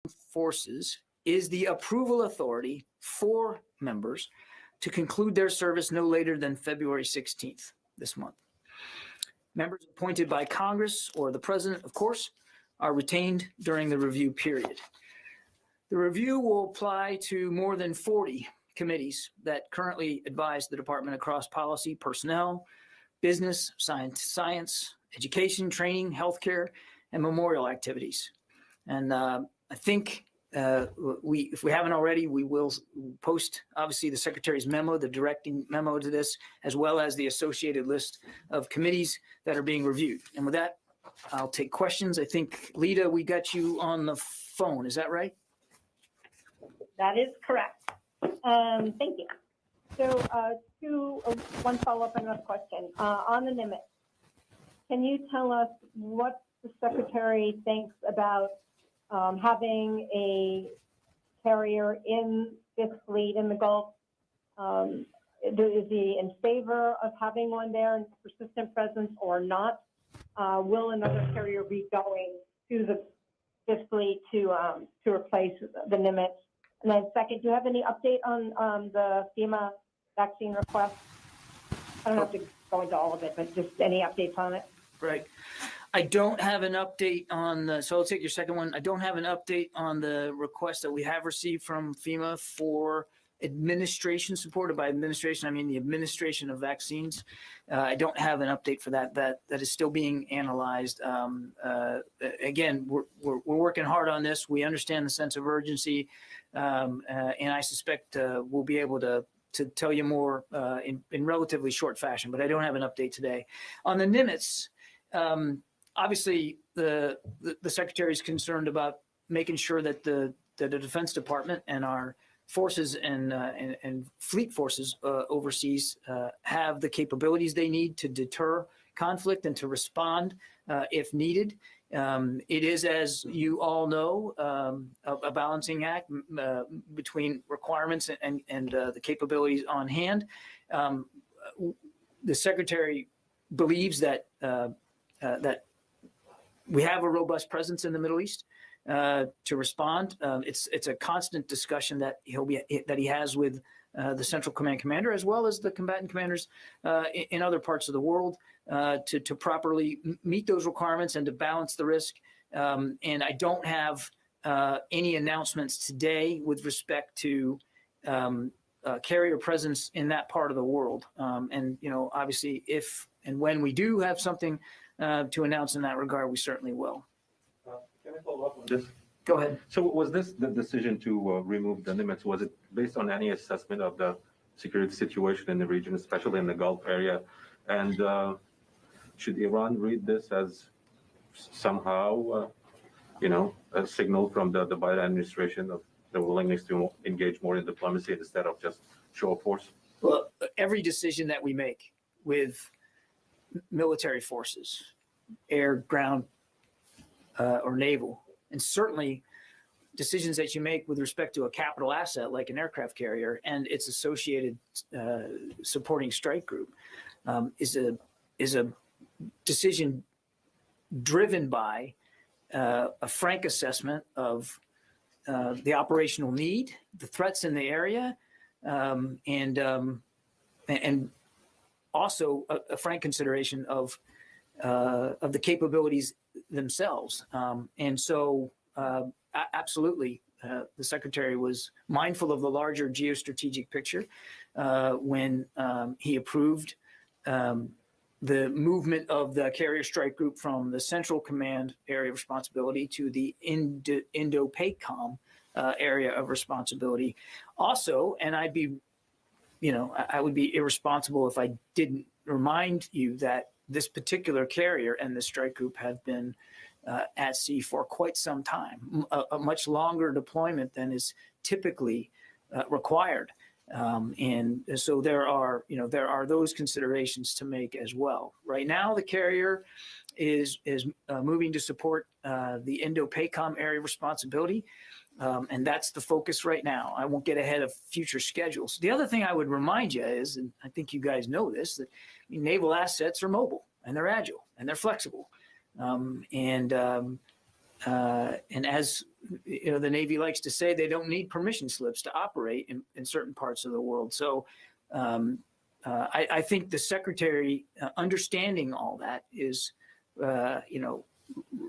Forces is the approval authority for members to conclude their service no later than February 16th this month. Members appointed by Congress or the President, of course, are retained during the review period. The review will apply to more than 40 committees that currently advise the department across policy, personnel, business, science, education, training, healthcare, and memorial activities. And I think if we haven't already, we will post, obviously, the Secretary's memo, the directing memo to this, as well as the associated list of committees that are being reviewed. And with that, I'll take questions. I think, Lita, we got you on the phone. Is that right? That is correct. Thank you. So one follow-up and another question. On the NIMIT, can you tell us what the Secretary thinks about having a carrier in Fifth Fleet in the Gulf? Is he in favor of having one there in persistent presence or not? Will another carrier be going to the Fifth Fleet to replace the NIMIT? And then second, do you have any update on the FEMA vaccine request? I don't have to go into all of it, but just any updates on it? Right. I don't have an update on the, so I'll take your second one. I don't have an update on the request that we have received from FEMA for administration support. By administration, I mean the administration of vaccines. I don't have an update for that. That is still being analyzed. Again, we're working hard on this. We understand the sense of urgency, and I suspect we'll be able to tell you more in relatively short fashion. But I don't have an update today on the NIMITs. Obviously, the Secretary is concerned about making sure that the Defense Department and our forces and fleet forces overseas have the capabilities they need to deter conflict and to respond if needed. It is, as you all know, a balancing act between requirements and the capabilities on hand. The Secretary believes that that we have a robust presence in the Middle East to respond. It's a constant discussion that he has with the Central Command Commander, as well as the combatant commanders in other parts of the world, to properly meet those requirements and to balance the risk. And I don't have any announcements today with respect to carrier presence in that part of the world. And obviously, if and when we do have something to announce in that regard, we certainly will. Can I follow up on this? Go ahead. So was this the decision to remove the NIMITs? Was it based on any assessment of the security situation in the region, especially in the Gulf area? And should Iran read this as somehow, a signal from the Biden administration of the willingness to engage more in diplomacy instead of just show of force? Well, every decision that we make with military forces, air, ground, or naval, and certainly decisions that you make with respect to a capital asset like an aircraft carrier and its associated supporting strike group, is a decision driven by a frank assessment of the operational need, the threats in the area, and also a frank consideration of the capabilities themselves. And so absolutely, the Secretary was mindful of the larger geostrategic picture when he approved the movement of the carrier strike group from the Central Command area of responsibility to the Indo-Pacific area of responsibility. Also, and I would be irresponsible if I didn't remind you that this particular carrier and the strike group have been at sea for quite some time, a much longer deployment than is typically required. And so there are those considerations to make as well. Right now, the carrier is moving to support the Indo-Pacific area of responsibility. And that's the focus right now. I won't get ahead of future schedules. The other thing I would remind you is, and I think you guys know this, that naval assets are mobile and they're agile and they're flexible. And as you know, the Navy likes to say, they don't need permission slips to operate in certain parts of the world. So I think the Secretary understanding all that is,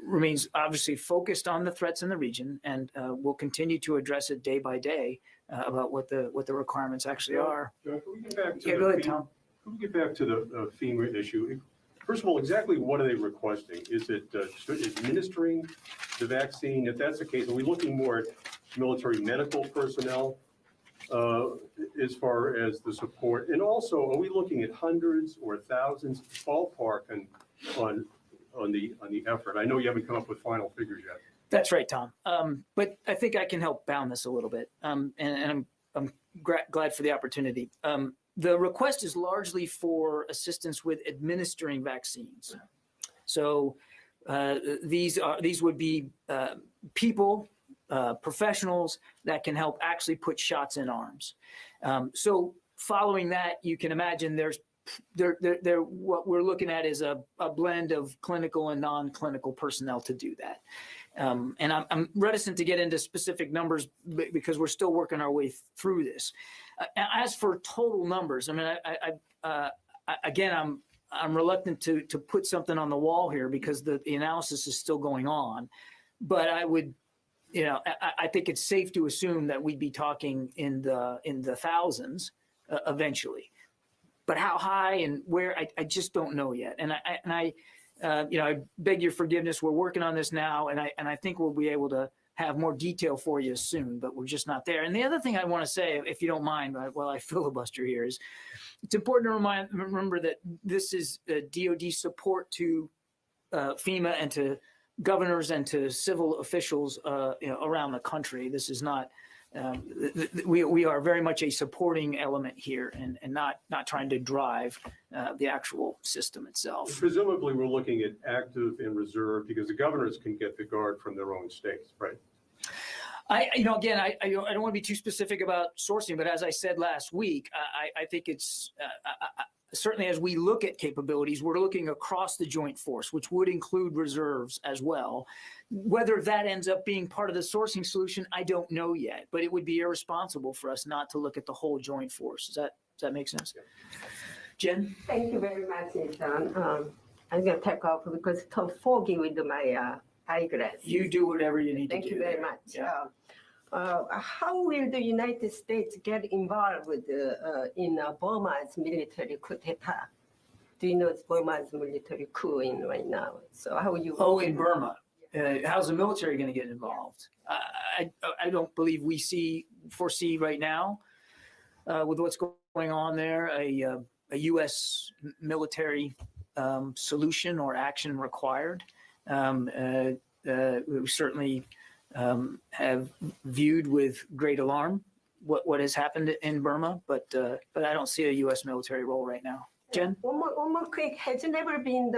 remains obviously focused on the threats in the region, and will continue to address it day by day about what the requirements actually are. John, can we get back to Yeah, the go ahead, FEMA- Tom. Can we get back to the FEMA issue? First of all, exactly what are they requesting? Is it administering the vaccine? If that's the case, are we looking more at military medical personnel as far as the support? And also, are we looking at hundreds or thousands ballpark on the effort? I know you haven't come up with final figures yet. That's right, Tom. But I think I can help bound this a little bit, and I'm glad for the opportunity. The request is largely for assistance with administering vaccines. So these would be people, professionals that can help actually put shots in arms. So following that, you can imagine what we're looking at is a blend of clinical and non-clinical personnel to do that. And I'm reticent to get into specific numbers because we're still working our way through this. As for total numbers, I mean, again, I'm reluctant to put something on the wall here because the analysis is still going on. But I would, I think it's safe to assume that we'd be talking in the thousands eventually. But how high and where, I just don't know yet. And I beg your forgiveness. We're working on this now, and I think we'll be able to have more detail for you soon, but we're just not there. And the other thing I want to say, if you don't mind, while I filibuster here, is it's important to remember that this is DoD support to FEMA and to governors and to civil officials, around the country. This is not. We are very much a supporting element here, and not trying to drive the actual system itself. Presumably, we're looking at active and reserve because the governors can get the guard from their own states, right? Again, I don't want to be too specific about sourcing, but as I said last week, I think it's certainly as we look at capabilities, we're looking across the joint force, which would include reserves as well. Whether that ends up being part of the sourcing solution, I don't know yet, but it would be irresponsible for us not to look at the whole joint force. Does that make sense? Yeah. Jen? Thank you very much, John. I'm going to take off because it's too foggy with my eyeglasses. You do whatever you need to do. Thank you very much. Yeah. How will the United States get involved with in Burma's military coup d'etat? Do you know Burma's military coup in right now? So how will you? Oh, in Burma. How's the military going to get involved? I don't believe we foresee right now with what's going on there a U.S. military solution or action required. We certainly have viewed with great alarm what has happened in Burma, but I don't see a U.S. military role right now. Jen? One more quick. Has there never been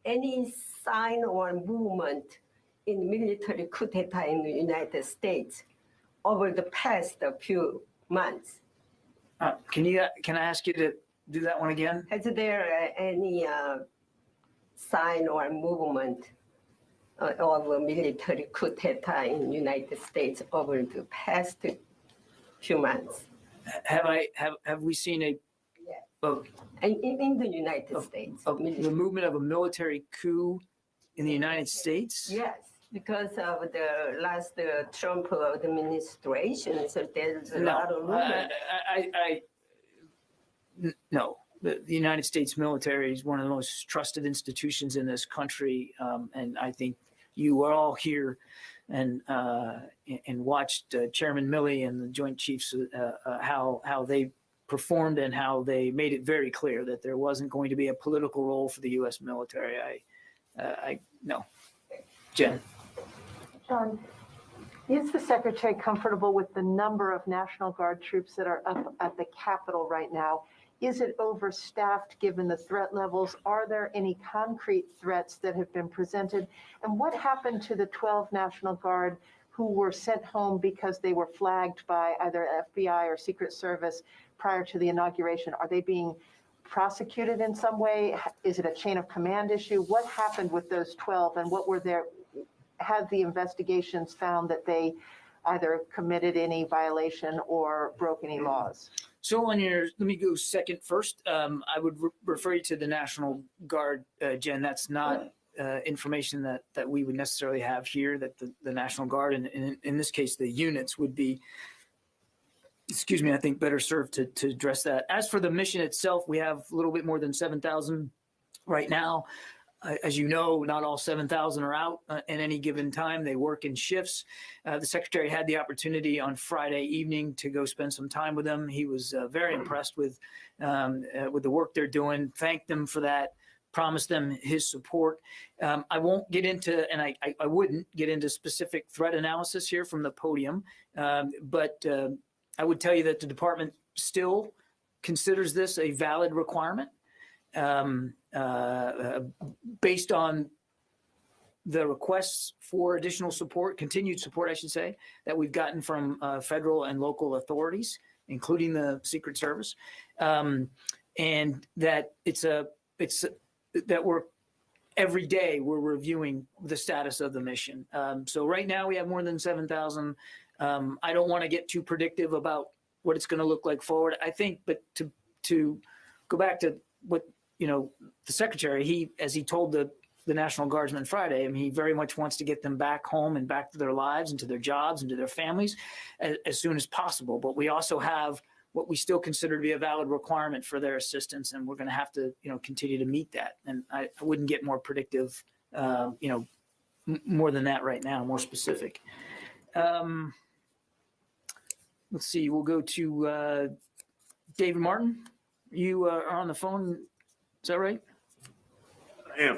any sign or movement in military coup d'etat in the United States over the past few months? Can I ask you to do that one again? Has there any sign or movement of a military coup d'etat in the United States over the past few months? Have we seen a in the United States? The movement of a military coup in the United States? Yes, because of the last Trump administration, so there's a lot of movement. No. The United States military is one of the most trusted institutions in this country, and I think you are all here and watched Chairman Milley and the Joint Chiefs how they performed and how they made it very clear that there wasn't going to be a political role for the U.S. military. No. Jen. John, is the Secretary comfortable with the number of National Guard troops that are up at the Capitol right now? Is it overstaffed given the threat levels? Are there any concrete threats that have been presented? And what happened to the 12 National Guard who were sent home because they were flagged by either FBI or Secret Service prior to the inauguration? Are they being prosecuted in some way? Is it a chain of command issue? What happened with those 12 and what were have the investigations found that they either committed any violation or broke any laws? So on your, let me go second first. I would refer you to the National Guard, Jen. That's not information that we would necessarily have here, that the National Guard, and in this case, the units would be, excuse me, I think better served to address that. As for the mission itself, we have a little bit more than 7,000 right now. As you know, not all 7,000 are out at any given time. They work in shifts. The Secretary had the opportunity on Friday evening to go spend some time with them. He was very impressed with the work they're doing, thanked them for that, promised them his support. I won't get into, and I wouldn't get into specific threat analysis here from the podium, but I would tell you that the department still considers this a valid requirement. Based on the requests for additional support, continued support, I should say, that we've gotten from federal and local authorities, including the Secret Service, and that that we're every day we're reviewing the status of the mission. So right now we have more than 7,000. I don't want to get too predictive about what it's going to look like forward. I think, but to go back to what, the Secretary, as he told the National Guardsmen Friday, I mean, he very much wants to get them back home and back to their lives and to their jobs and to their families as soon as possible. But we also have what we still consider to be a valid requirement for their assistance, and we're going to have to, continue to meet that. And I wouldn't get more predictive, more than that right now, more specific. Let's see, we'll go to David Martin. You are on the phone. Is that right? I am.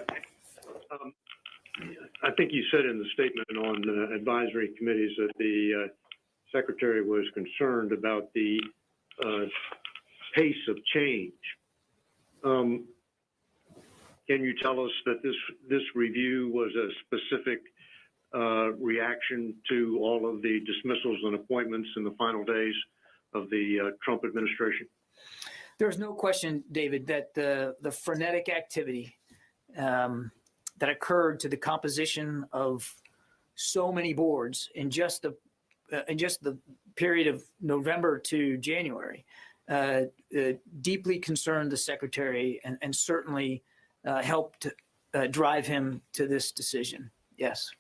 I think you said in the statement on advisory committees that the Secretary was concerned about the pace of change. Can you tell us that this review was a specific reaction to all of the dismissals and appointments in the final days of the Trump administration? There's no question, David, that the frenetic activity that occurred to the composition of so many boards in just the period of November to January deeply concerned the Secretary and certainly helped drive him to this decision. Yes.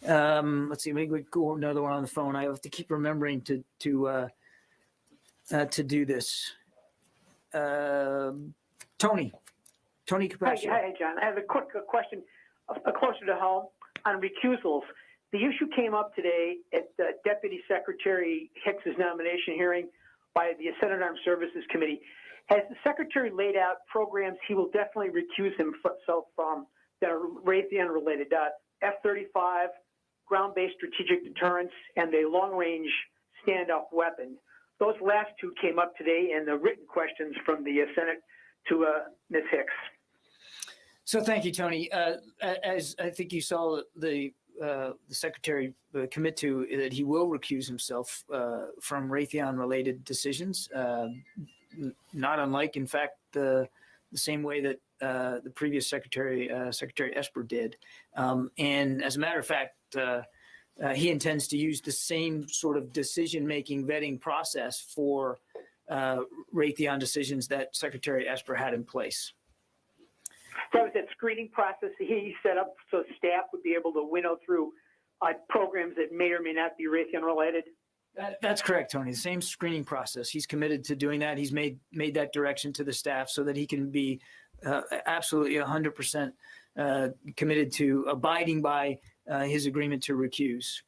Let's see. Maybe we go another one on the phone. I have to keep remembering to do this. Tony Capaccio. Hi, John. I have a quick question closer to home on recusals. The issue came up today at Deputy Secretary Hicks's nomination hearing by the Senate Armed Services Committee. Has the Secretary laid out programs he will definitely recuse himself from that are Raytheon-related? F-35, ground-based strategic deterrence, and the long-range standoff weapon. Those last two came up today in the written questions from the Senate to Ms. Hicks. So thank you, Tony. As I think you saw the Secretary commit to, that he will recuse himself from Raytheon-related decisions, not unlike, in fact, the same way that the previous Secretary Esper did. And as a matter of fact, he intends to use the same sort of decision-making vetting process for Raytheon decisions that Secretary Esper had in place. So is that screening process he set up so staff would be able to winnow through programs that may or may not be Raytheon-related? That's correct, Tony. The same screening process. He's committed to doing that. He's made that direction to the staff so that he can be absolutely 100% committed to abiding by his agreement to recuse.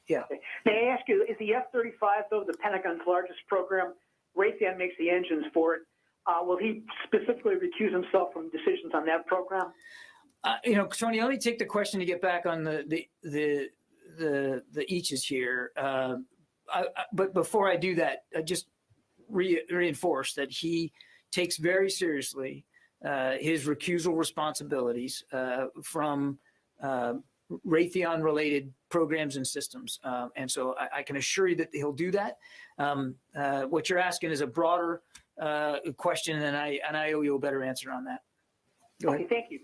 Yeah. Okay. May I ask you, is the F-35, though, the Pentagon's largest program? Raytheon makes the engines for it. Will he specifically recuse himself from decisions on that program? Tony, let me take the question to get back on the eaches here. But before I do that, I just reinforce that he takes very seriously his recusal responsibilities from Raytheon-related programs and systems. And so I can assure you that he'll do that. What you're asking is a broader question, and I owe you a better answer on that. Go ahead. Okay, thank you.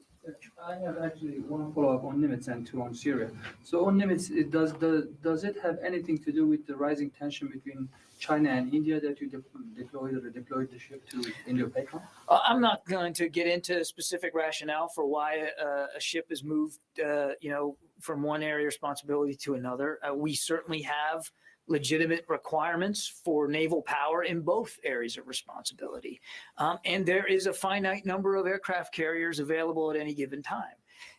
I have actually one follow-up on Nimitz and two on Syria. So on Nimitz, does it have anything to do with the rising tension between China and India that you deployed the ship to Indo-Pacific? I'm not going to get into specific rationale for why a ship is moved, from one area of responsibility to another. We certainly have legitimate requirements for naval power in both areas of responsibility. And there is a finite number of aircraft carriers available at any given time.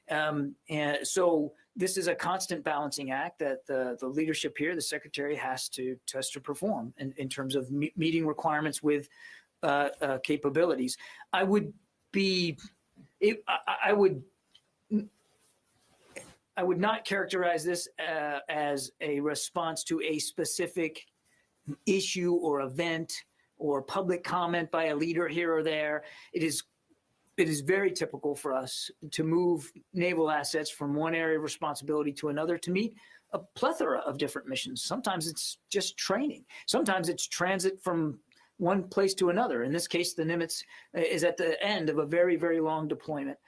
And so this is a constant balancing act that the leadership here, the secretary, has to perform in terms of meeting requirements with capabilities. I would not characterize this as a response to a specific issue or event or public comment by a leader here or there. It is very typical for us to move naval assets from one area of responsibility to another to meet a plethora of different missions. Sometimes it's just training. Sometimes it's transit from one place to another. In this case, the Nimitz is at the end of a very, very long deployment.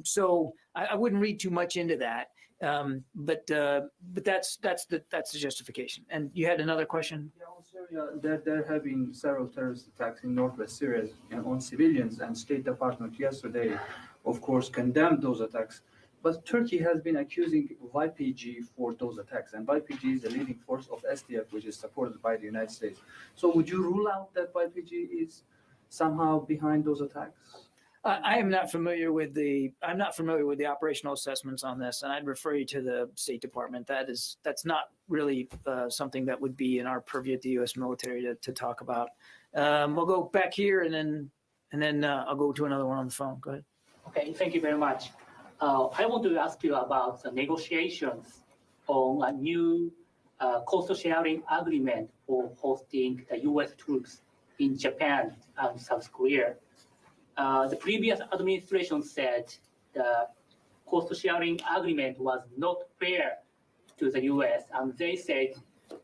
So I wouldn't read too much into that. But that's the justification. And you had another question? Yeah, on Syria, there have been several terrorist attacks in northwest Syria on civilians, and State Department yesterday, of course, condemned those attacks. But Turkey has been accusing YPG for those attacks, and YPG is the leading force of SDF, which is supported by the United States. So would you rule out that YPG is somehow behind those attacks? I'm not familiar with the operational assessments on this, and I'd refer you to the State Department. That's not really something that would be in our purview at the U.S. military to talk about. We'll go back here, and then I'll go to another one on the phone. Go ahead. Okay, thank you very much. I want to ask you about the negotiations on a new cost-sharing agreement for hosting the U.S. troops in Japan and South Korea. The previous administration said the cost-sharing agreement was not fair to the U.S., and they said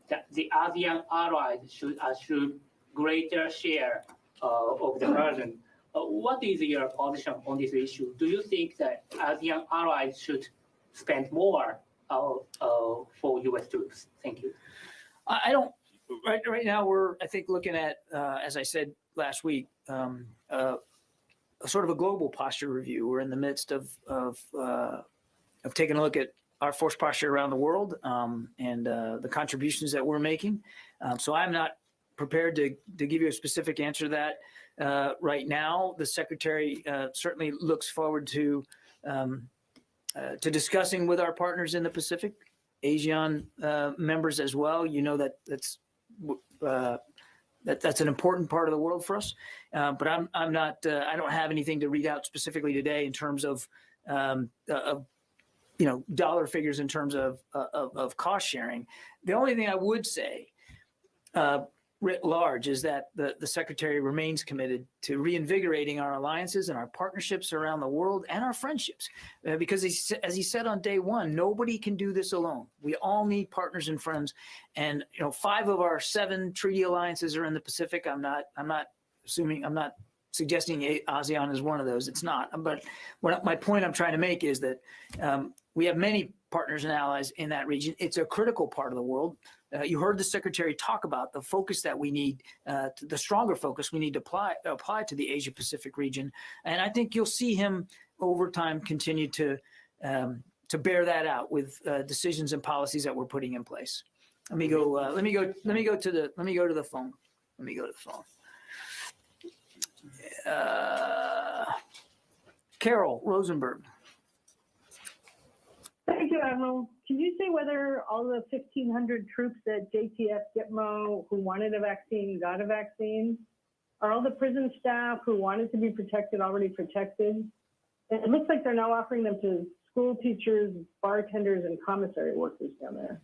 that the ASEAN allies should assume greater share of the burden. What is your position on this issue? Do you think that ASEAN allies should spend more for U.S. troops? Thank you. I don't. Right now, we're I think looking at, as I said last week, sort of a global posture review. We're in the midst of taking a look at our force posture around the world and the contributions that we're making. So I'm not prepared to give you a specific answer to that right now. The secretary certainly looks forward to discussing with our partners in the Pacific, ASEAN members as well. You know that's an important part of the world for us. But I'm not. I don't have anything to read out specifically today in terms of dollar figures in terms of cost sharing. The only thing I would say, writ large, is that the secretary remains committed to reinvigorating our alliances and our partnerships around the world and our friendships, because as he said on day one, nobody can do this alone. We all need partners and friends, and 5 of our 7 treaty alliances are in the Pacific. I'm not suggesting ASEAN is one of those. It's not. But my point I'm trying to make is that we have many partners and allies in that region. It's a critical part of the world. You heard the secretary talk about the focus that we need, the stronger focus we need to apply to the Asia Pacific region. And I think you'll see him over time continue to bear that out with decisions and policies that we're putting in place. Let me go to the phone. Carol Rosenberg. Thank you, Admiral. Can you say whether all the 1,500 troops at JTF Gitmo who wanted a vaccine got a vaccine? Are all the prison staff who wanted to be protected already protected? It looks like they're now offering them to school teachers, bartenders, and commissary workers down there.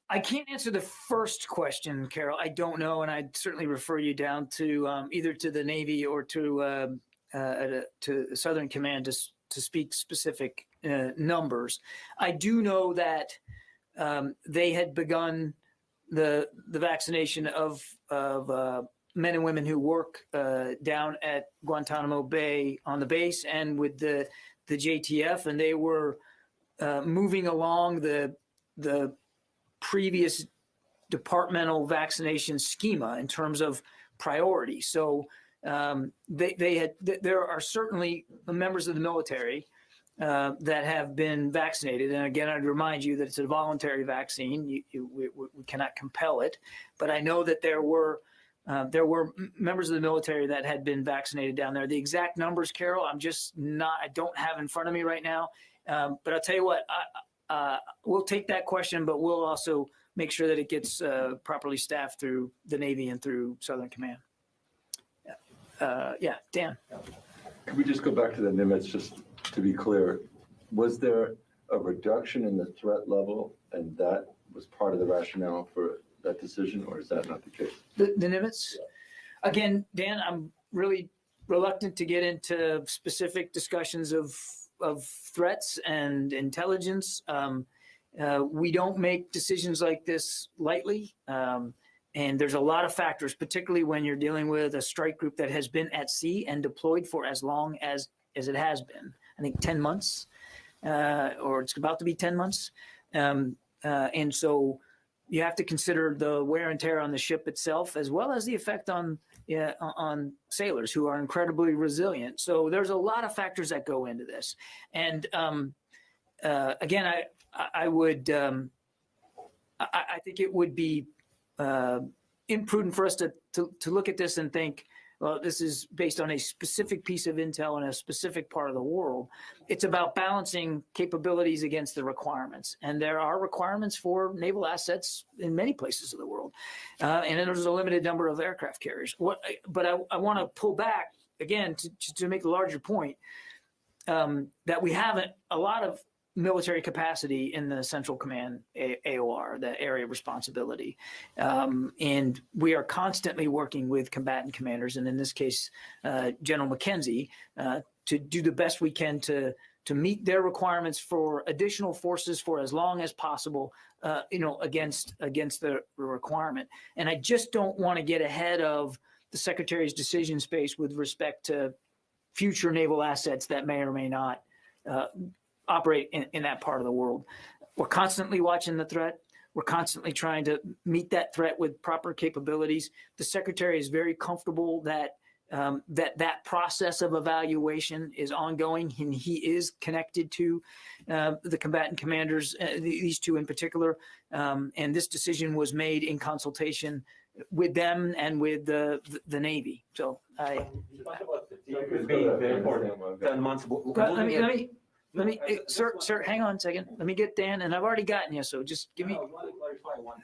I can't answer the first question, Carol. I don't know, and I'd certainly refer you down to either to the Navy or to Southern Command to speak specific numbers. I do know that they had begun the vaccination of men and women who work down at Guantanamo Bay on the base and with the JTF, and they were moving along the previous departmental vaccination schema in terms of priority. So there are certainly members of the military that have been vaccinated. And again, I'd remind you that it's a voluntary vaccine. We cannot compel it. But I know that there were members of the military that had been vaccinated down there. The exact numbers, Carol, I don't have in front of me right now. But I'll tell you what, we'll take that question, but we'll also make sure that it gets properly staffed through the Navy and through Southern Command. Yeah, Dan. Could we just go back to the Nimitz, just to be clear? Was there a reduction in the threat level, and that was part of the rationale for that decision, or is that not the case? The Nimitz? Again, Dan, I'm really reluctant to get into specific discussions of threats and intelligence. We don't make decisions like this lightly. And there's a lot of factors, particularly when you're dealing with a strike group that has been at sea and deployed for as long as it has been. I think 10 months, or it's about to be 10 months. And so you have to consider the wear and tear on the ship itself, as well as the effect on sailors who are incredibly resilient. So there's a lot of factors that go into this. And again, I would, I think it would be imprudent for us to look at this and think, well, this is based on a specific piece of intel in a specific part of the world. It's about balancing capabilities against the requirements. And there are requirements for naval assets in many places of the world. And then there's a limited number of aircraft carriers. But I want to pull back, again, to make a larger point, that we have a lot of military capacity in the Central Command AOR, the area of responsibility. And we are constantly working with combatant commanders, and in this case, General McKenzie, to do the best we can to meet their requirements for additional forces for as long as possible, against the requirement. And I just don't want to get ahead of the Secretary's decision space with respect to future naval assets that may or may not operate in that part of the world. We're constantly watching the threat. We're constantly trying to meet that threat with proper capabilities. The Secretary is very comfortable that that process of evaluation is ongoing, and he is connected to the combatant commanders, these two in particular. And this decision was made in consultation with them and with the Navy. So Being there for 10 months. Let me, sir, hang on a second. Let me get Dan, and I've already gotten you, so just give me,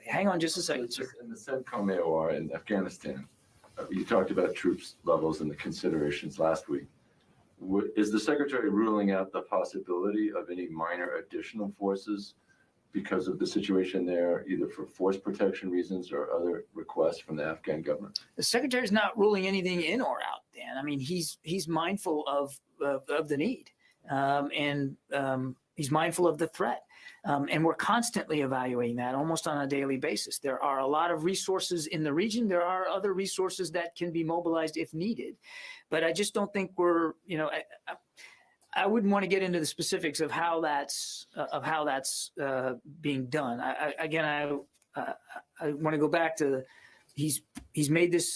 hang on just a second, sir. In the CENTCOM AOR in Afghanistan, you talked about troops levels and the considerations last week. Is the Secretary ruling out the possibility of any minor additional forces because of the situation there, either for force protection reasons or other requests from the Afghan government? The Secretary's not ruling anything in or out, Dan. I mean, he's mindful of the need. And he's mindful of the threat. And we're constantly evaluating that almost on a daily basis. There are a lot of resources in the region. There are other resources that can be mobilized if needed. But I just don't think we're, I wouldn't want to get into the specifics of how that's being done. I want to go back to he's made this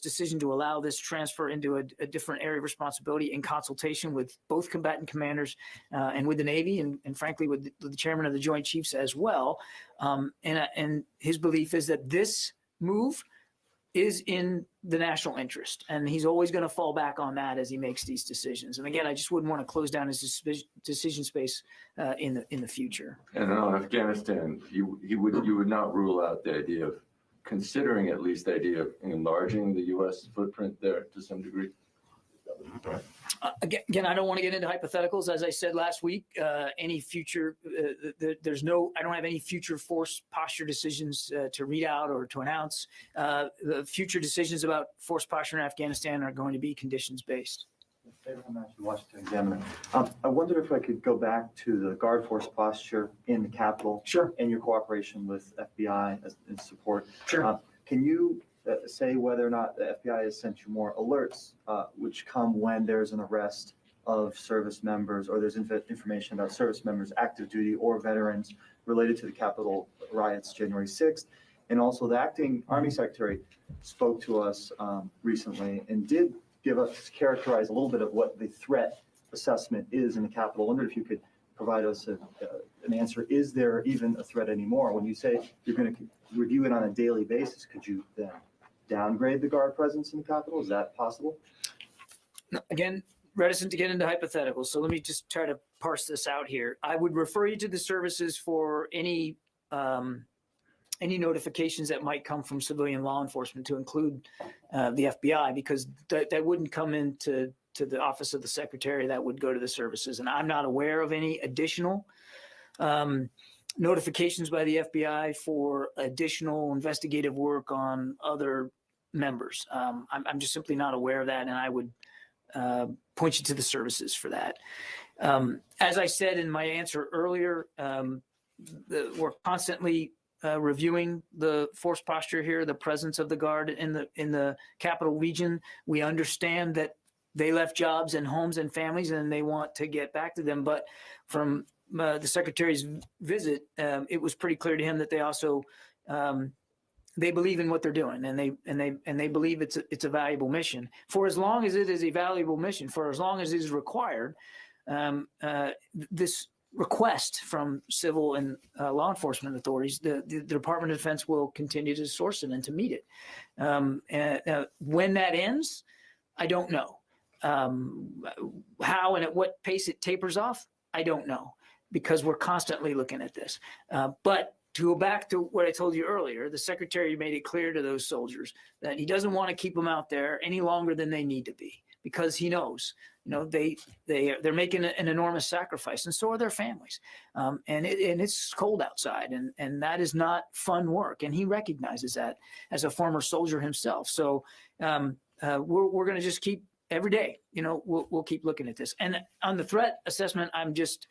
decision to allow this transfer into a different area of responsibility in consultation with both combatant commanders and with the Navy and frankly with the chairman of the Joint Chiefs as well. And his belief is that this move is in the national interest, and he's always going to fall back on that as he makes these decisions. And again, I just wouldn't want to close down his decision space in the future. And on Afghanistan, you would not rule out the idea of considering at least the idea of enlarging the U.S. footprint there to some degree? Again, I don't want to get into hypotheticals. As I said last week, any future, I don't have any future force posture decisions to read out or to announce. The future decisions about force posture in Afghanistan are going to be conditions based. Washington Examiner. I wonder if I could go back to the guard force posture in the Capitol. Sure. And your cooperation with FBI in support. Sure. Can you say whether or not the FBI has sent you more alerts, which come when there's an arrest of service members or there's information about service members, active duty or veterans related to the Capitol riots January 6th. And also the acting Army Secretary spoke to us recently and did characterize a little bit of what the threat assessment is in the Capitol. I wondered if you could provide us an answer. Is there even a threat anymore? When you say you're going to review it on a daily basis, could you then downgrade the Guard presence in the Capitol? Is that possible? Again, reticent to get into hypotheticals. So let me just try to parse this out here. I would refer you to the services for any notifications that might come from civilian law enforcement, to include the FBI, because that wouldn't come into the office of the secretary. That would go to the services. And I'm not aware of any additional notifications by the FBI for additional investigative work on other members. I'm just simply not aware of that, and I would point you to the services for that. As I said in my answer earlier, we're constantly reviewing the force posture here, the presence of the Guard in the capital region. We understand that they left jobs and homes and families, and they want to get back to them. But from the Secretary's visit, it was pretty clear to him that they also they believe in what they're doing, and they believe it's a valuable mission. For as long as it is a valuable mission, for as long as it is required, this request from civil and law enforcement authorities, the Department of Defense will continue to source it and to meet it. When that ends, I don't know. How and at what pace it tapers off, I don't know, because we're constantly looking at this. But to go back to what I told you earlier, the Secretary made it clear to those soldiers that he doesn't want to keep them out there any longer than they need to be, because he knows, they're making an enormous sacrifice, and so are their families. And it's cold outside, and that is not fun work. And he recognizes that as a former soldier himself. So we're going to just keep every day, we'll keep looking at this. And on the threat assessment, I'm just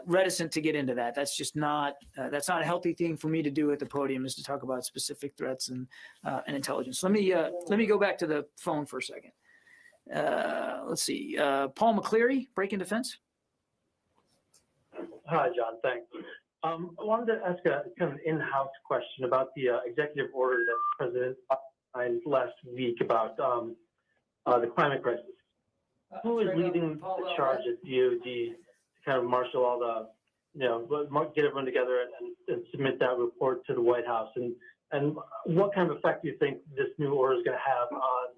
reticent to get into that. That's just not that's not a healthy thing for me to do at the podium, is to talk about specific threats and intelligence. Let me go back to the phone for a second. Let's see. Paul McCleary, Breaking Defense. Hi, John. Thanks. I wanted to ask a kind of in-house question about the executive order that the President signed last week about the climate crisis. Who is leading the charge at DOD to kind of marshal all the, get everyone together and submit that report to the White House? And what kind of effect do you think this new order is going to have on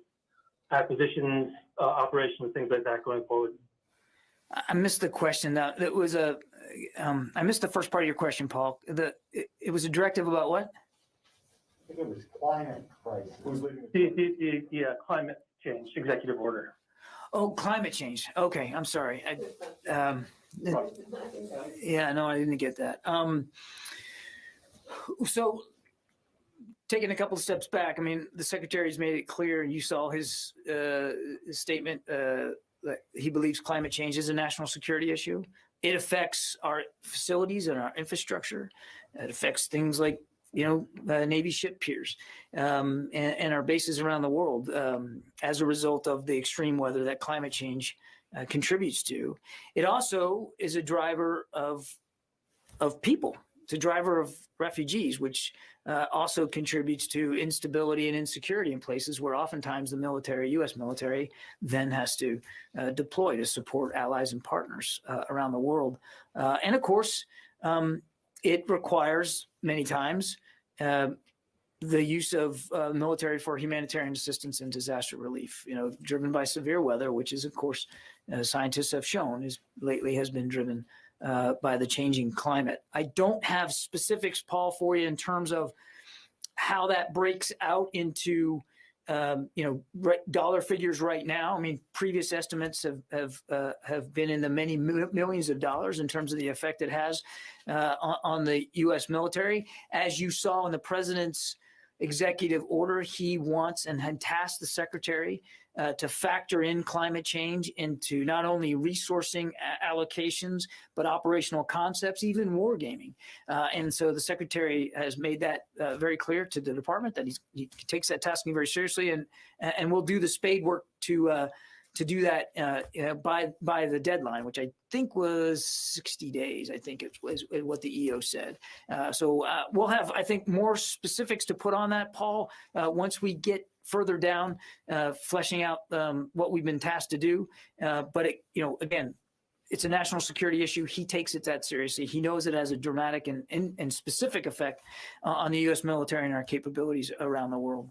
acquisitions, operations, things like that going forward? I missed the question. That was I missed the first part of your question, Paul. It was a directive about what? I think it was climate crisis. The climate change executive order. Oh, climate change. Okay, I'm sorry. Yeah, no, I didn't get that. So taking a couple of steps back, I mean, the Secretary's made it clear, and you saw his statement that he believes climate change is a national security issue. It affects our facilities and our infrastructure. It affects things like, Navy ship piers and our bases around the world as a result of the extreme weather that climate change contributes to. It also is a driver of people. It's a driver of refugees, which also contributes to instability and insecurity in places where oftentimes the military, U.S. military, then has to deploy to support allies and partners around the world. And of course, it requires many times the use of military for humanitarian assistance and disaster relief, driven by severe weather, which is, of course, scientists have shown lately has been driven by the changing climate. I don't have specifics, Paul, for you in terms of how that breaks out into dollar figures right now. I mean, previous estimates have been in the many millions of dollars in terms of the effect it has on the U.S. military. As you saw in the president's executive order, he wants and had tasked the Secretary to factor in climate change into not only resourcing allocations, but operational concepts, even wargaming. And so the secretary has made that very clear to the department that he takes that tasking very seriously, and will do the spade work to do that by the deadline, which I think was 60 days. I think it was what the EO said. So we'll have, I think, more specifics to put on that, Paul, once we get further down, fleshing out what we've been tasked to do. But again, it's a national security issue. He takes it that seriously. He knows it has a dramatic and specific effect on the U.S. military and our capabilities around the world.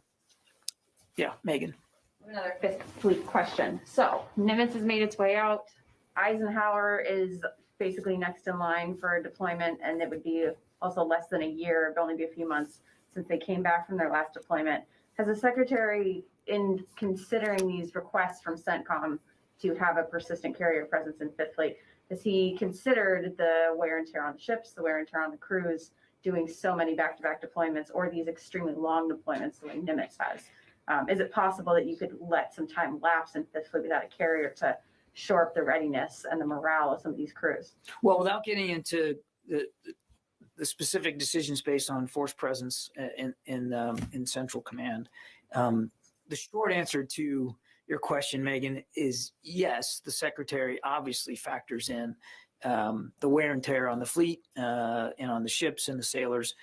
Yeah, Megan. Another Fifth Fleet question. So Nimitz has made its way out. Eisenhower is basically next in line for deployment, and it would be also less than a year, it'd only be a few months since they came back from their last deployment. Has the Secretary, in considering these requests from CENTCOM to have a persistent carrier presence in Fifth Fleet, has he considered the wear and tear on the ships, the wear and tear on the crews, doing so many back-to-back deployments, or these extremely long deployments the way Nimitz has? Is it possible that you could let some time lapse in Fifth Fleet without a carrier to shore up the readiness and the morale of some of these crews? Well, without getting into the specific decisions based on force presence in Central Command, the short answer to your question, Megan, is yes. The Secretary obviously factors in the wear and tear on the fleet and on the ships and the sailors,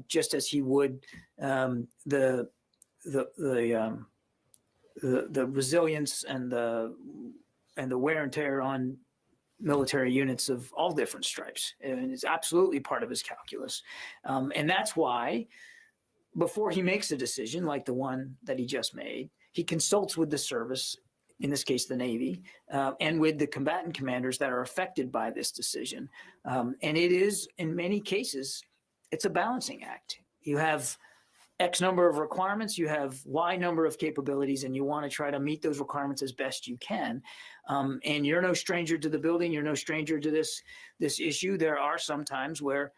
just as he would the resilience and the wear and tear on military units of all different stripes. And it's absolutely part of his calculus. And that's why before he makes a decision like the one that he just made, he consults with the service, in this case, the Navy, and with the combatant commanders that are affected by this decision. And it is, in many cases, it's a balancing act. You have X number of requirements, you have Y number of capabilities, and you want to try to meet those requirements as best you can. And you're no stranger to the building, you're no stranger to this issue. There are some times where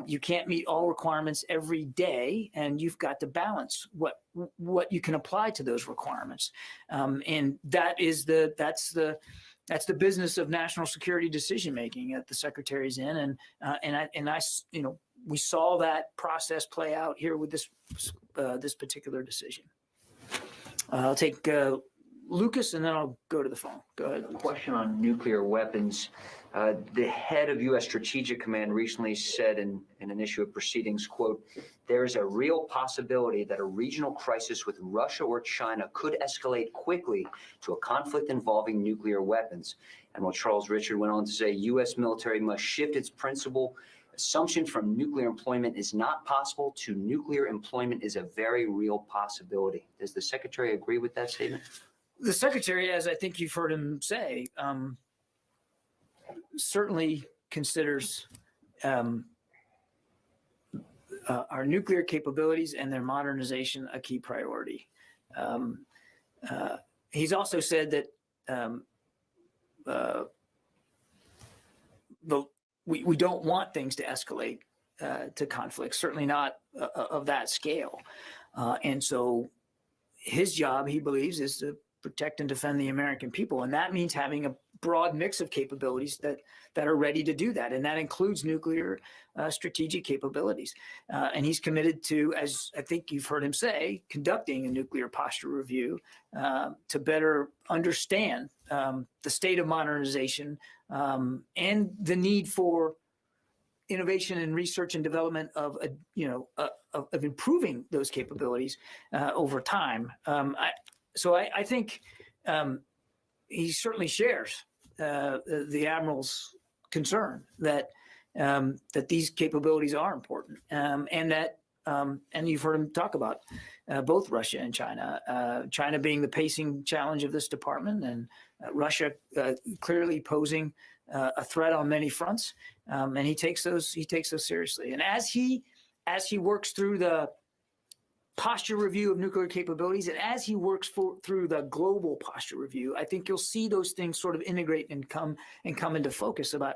you can't meet all requirements every day, and you've got to balance what you can apply to those requirements. And that's the business of national security decision making that the Secretary's in, and we saw that process play out here with this particular decision. I'll take Lucas, and then I'll go to the phone. Go ahead. A question on nuclear weapons. The head of U.S. Strategic Command recently said in an issue of proceedings, quote, "There is a real possibility that a regional crisis with Russia or China could escalate quickly to a conflict involving nuclear weapons." And while Charles Richard went on to say, U.S. military must shift its principle assumption from nuclear employment is not possible to nuclear employment is a very real possibility. Does the Secretary agree with that statement? The Secretary, as I think you've heard him say, certainly considers our nuclear capabilities and their modernization a key priority. He's also said that we don't want things to escalate to conflict, certainly not of that scale. And so his job, he believes, is to protect and defend the American people. And that means having a broad mix of capabilities that are ready to do that. And that includes nuclear strategic capabilities. And he's committed to, as I think you've heard him say, conducting a nuclear posture review to better understand the state of modernization and the need for innovation and research and development of improving those capabilities over time. So I think he certainly shares the Admiral's concern that these capabilities are important, and that and you've heard him talk about both Russia and China. China being the pacing challenge of this department, and Russia clearly posing a threat on many fronts, and he takes those seriously. And as he works through the posture review of nuclear capabilities, and as he works through the global posture review, I think you'll see those things sort of integrate and come into focus about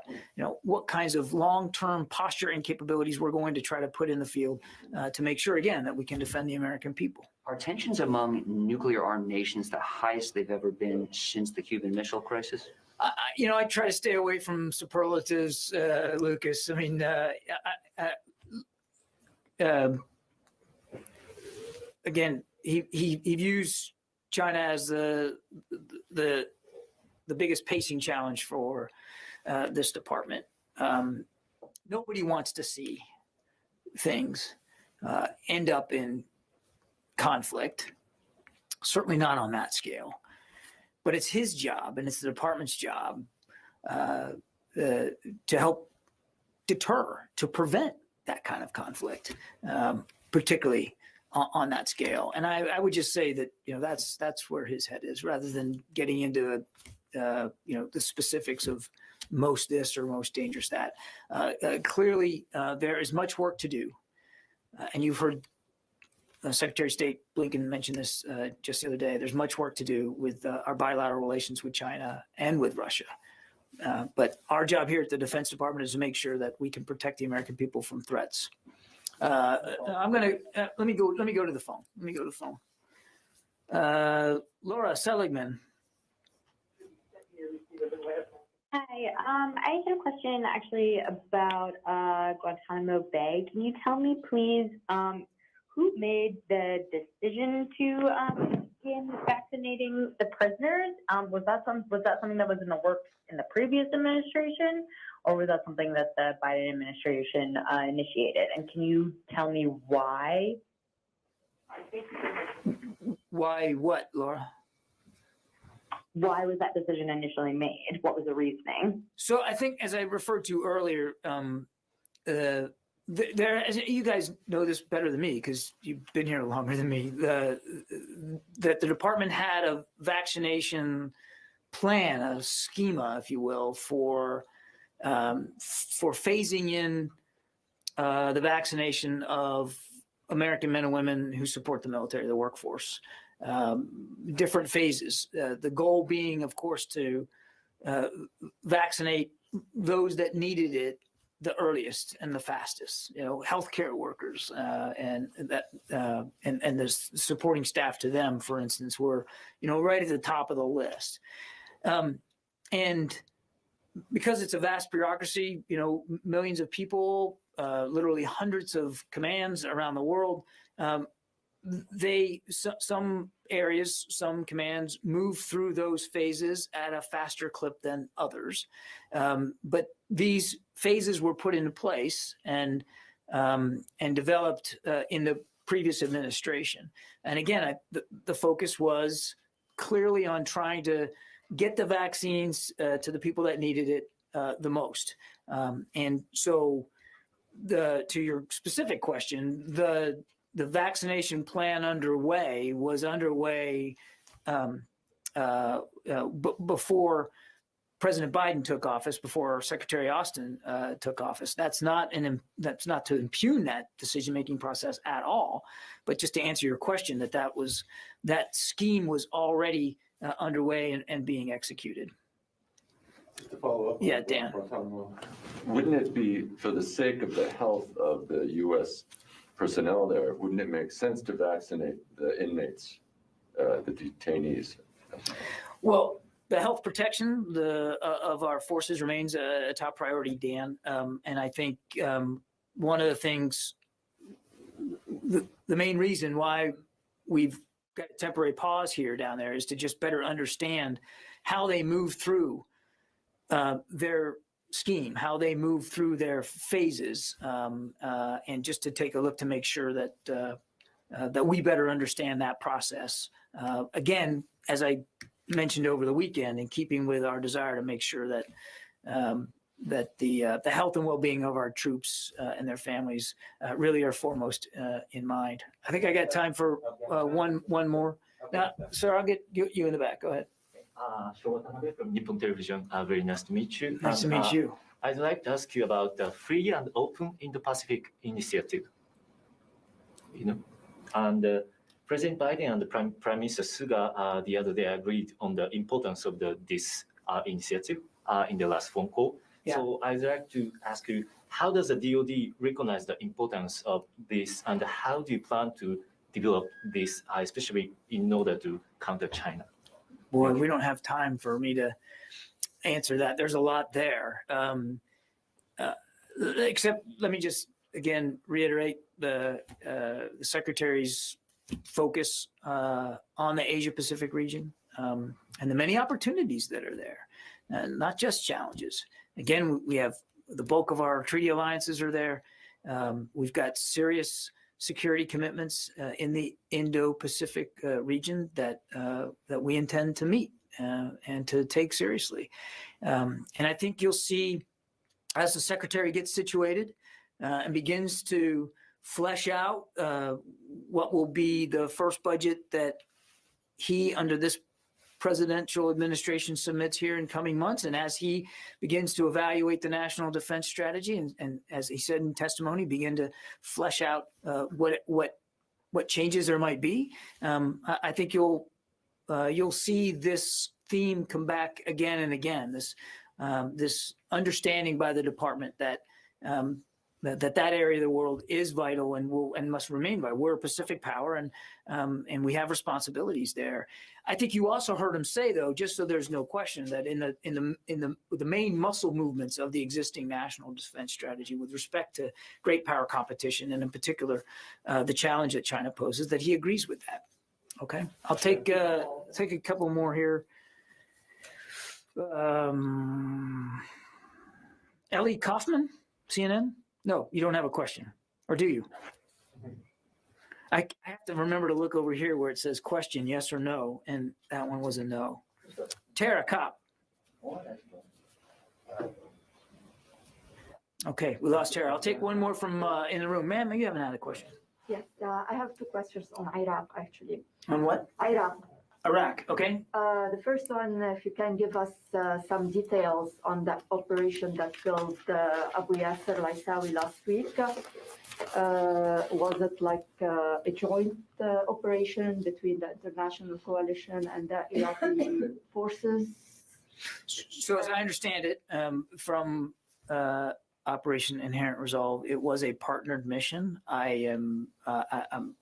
what kinds of long-term posture and capabilities we're going to try to put in the field to make sure, again, that we can defend the American people. Are tensions among nuclear-armed nations the highest they've ever been since the Cuban Missile Crisis? I try to stay away from superlatives, Lucas. I mean, again, he views China as the biggest pacing challenge for this department. Nobody wants to see things end up in conflict, certainly not on that scale. But it's his job and it's the department's job to help deter, to prevent that kind of conflict, particularly on that scale. And I would just say that that's where his head is, rather than getting into the specifics of most this or most dangerous that. Clearly, there is much work to do, and you've heard Secretary of State Blinken mentioned this just the other day. There's much work to do with our bilateral relations with China and with Russia. But our job here at the Defense Department is to make sure that we can protect the American people from threats. Let me go to the phone. Laura Seligman. Hi, I had a question actually about Guantanamo Bay. Can you tell me, please, who made the decision to begin vaccinating the prisoners? Was that something that was in the works in the previous administration, or was that something that the Biden administration initiated? And can you tell me why? Why what, Laura? Why was that decision initially made? What was the reasoning? So I think, as I referred to earlier, you guys know this better than me because you've been here longer than me, that the department had a vaccination plan, a schema, if you will, for phasing in the vaccination of American men and women who support the military, the workforce. Different phases. The goal being, of course, to vaccinate those that needed it the earliest and the fastest. Healthcare workers and the supporting staff to them, for instance, were right at the top of the list. And because it's a vast bureaucracy, millions of people, literally hundreds of commands around the world. Some areas, some commands move through those phases at a faster clip than others. But these phases were put into place and developed in the previous administration. And again, the focus was clearly on trying to get the vaccines to the people that needed it the most. And so to your specific question, the vaccination plan was underway before President Biden took office, before Secretary Austin took office. That's not to impugn that decision-making process at all, but just to answer your question, that scheme was already underway and being executed. Just to follow up. Yeah, Dan. Wouldn't it be, for the sake of the health of the U.S. personnel there, wouldn't it make sense to vaccinate the inmates, the detainees? Well, the health protection of our forces remains a top priority, Dan. And I think one of the things, the main reason why we've got a temporary pause here down there is to just better understand how they move through their scheme, how they move through their phases, and just to take a look to make sure that we better understand that process. Again, as I mentioned over the weekend, in keeping with our desire to make sure that the health and well-being of our troops and their families really are foremost in mind. I think I got time for one more. Now, sir, I'll get you in the back. Go ahead. From Nippon Television. Very nice to meet you. Nice to meet you. I'd like to ask you about the free and open Indo-Pacific initiative. And President Biden and Prime Minister Suga the other day agreed on the importance of this initiative in the last phone call. Yeah. So I'd like to ask you, how does the DoD recognize the importance of this, and how do you plan to develop this, especially in order to counter China? Boy, we don't have time for me to answer that. There's a lot there. Except, let me just again reiterate the Secretary's focus on the Asia-Pacific region and the many opportunities that are there, not just challenges. Again, we have the bulk of our treaty alliances are there. We've got serious security commitments in the Indo-Pacific region that we intend to meet and to take seriously. And I think you'll see as the Secretary gets situated and begins to flesh out what will be the first budget that he, under this presidential administration, submits here in coming months, and as he begins to evaluate the national defense strategy, and as he said in testimony, begin to flesh out what changes there might be, I think you'll see this theme come back again and again. This understanding by the department that that area of the world is vital and must remain vital. We're a Pacific power, and we have responsibilities there. I think you also heard him say, though, just so there's no question, that in the main muscle movements of the existing national defense strategy with respect to great power competition, and in particular the challenge that China poses, that he agrees with that. Okay, I'll take a couple more here. Ellie Kaufman, CNN? No, you don't have a question, or do you? I have to remember to look over here where it says question, yes or no, and that one was a no. Tara Kopp. Okay, we lost Tara. I'll take one more from in the room. Ma'am, you haven't had a question. Yes, I have two questions on Iraq, actually. On what? Iraq, okay. The first one, if you can give us some details on that operation that killed Abu Yasser al-Aisawi last week. Was it like a joint operation between the international coalition and the Iraqi forces? So as I understand it, from Operation Inherent Resolve, it was a partnered mission. I'm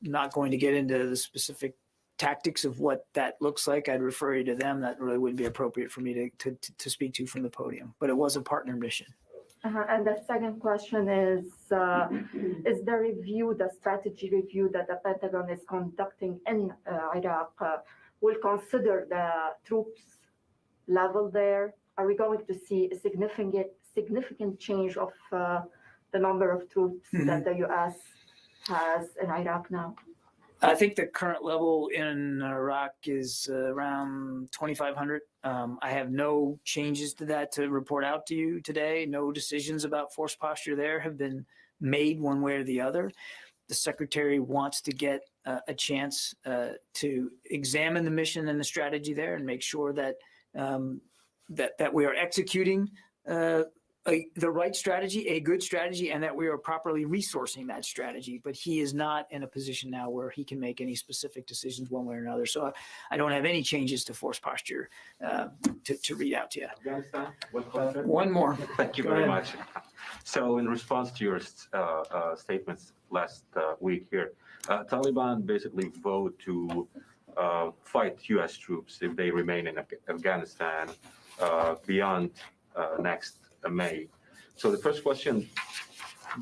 not going to get into the specific tactics of what that looks like. I'd refer you to them. That really wouldn't be appropriate for me to speak to from the podium, but it was a partner mission. And the second question is the review, the strategy review that the Pentagon is conducting in Iraq will consider the troops level there? Are we going to see a significant change of the number of troops that the U.S. has in Iraq now? I think the current level in Iraq is around 2,500. I have no changes to that to report out to you today. No decisions about force posture there have been made one way or the other. The Secretary wants to get a chance to examine the mission and the strategy there and make sure that that we are executing the right strategy, a good strategy, and that we are properly resourcing that strategy. But he is not in a position now where he can make any specific decisions one way or another. So I don't have any changes to force posture to read out to you. Afghanistan, one more. Thank you very much. So in response to your statements last week here, Taliban basically vowed to fight U.S. troops if they remain in Afghanistan beyond next May. So the first question,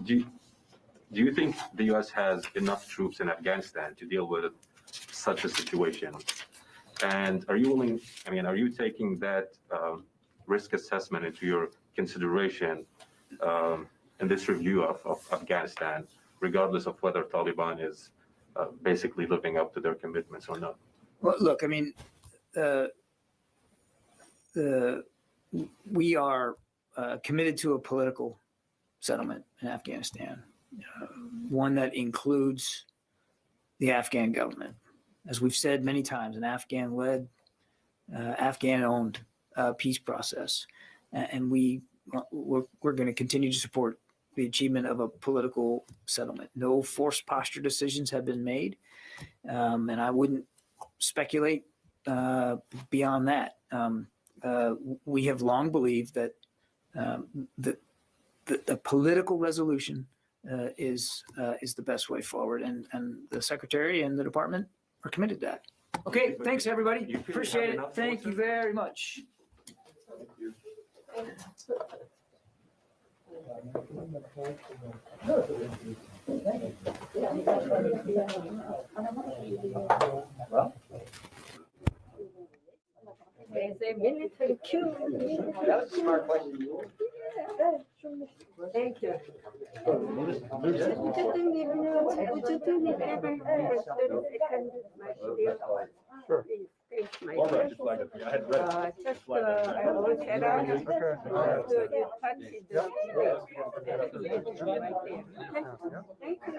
do you think the U.S. has enough troops in Afghanistan to deal with such a situation? And are you taking that risk assessment into your consideration in this review of Afghanistan, regardless of whether Taliban is basically living up to their commitments or not? Well, look, I mean, we are committed to a political settlement in Afghanistan, one that includes the Afghan government. As we've said many times, an Afghan-led, Afghan-owned peace process, and we're going to continue to support the achievement of a political settlement. No forced posture decisions have been made, and I wouldn't speculate beyond that. We have long believed that the political resolution is the best way forward. And the Secretary and the Department are committed to that. Okay, thanks, everybody. Appreciate it. Thank you very much. There's a military coup. That was a smart question. Thank you. We didn't even know, we didn't even ever heard 30 seconds. Sure. Please, my All right, dear. just flag it. I had read it. I always said, I have to you touch it. Yeah. Right there. Okay. Thank you.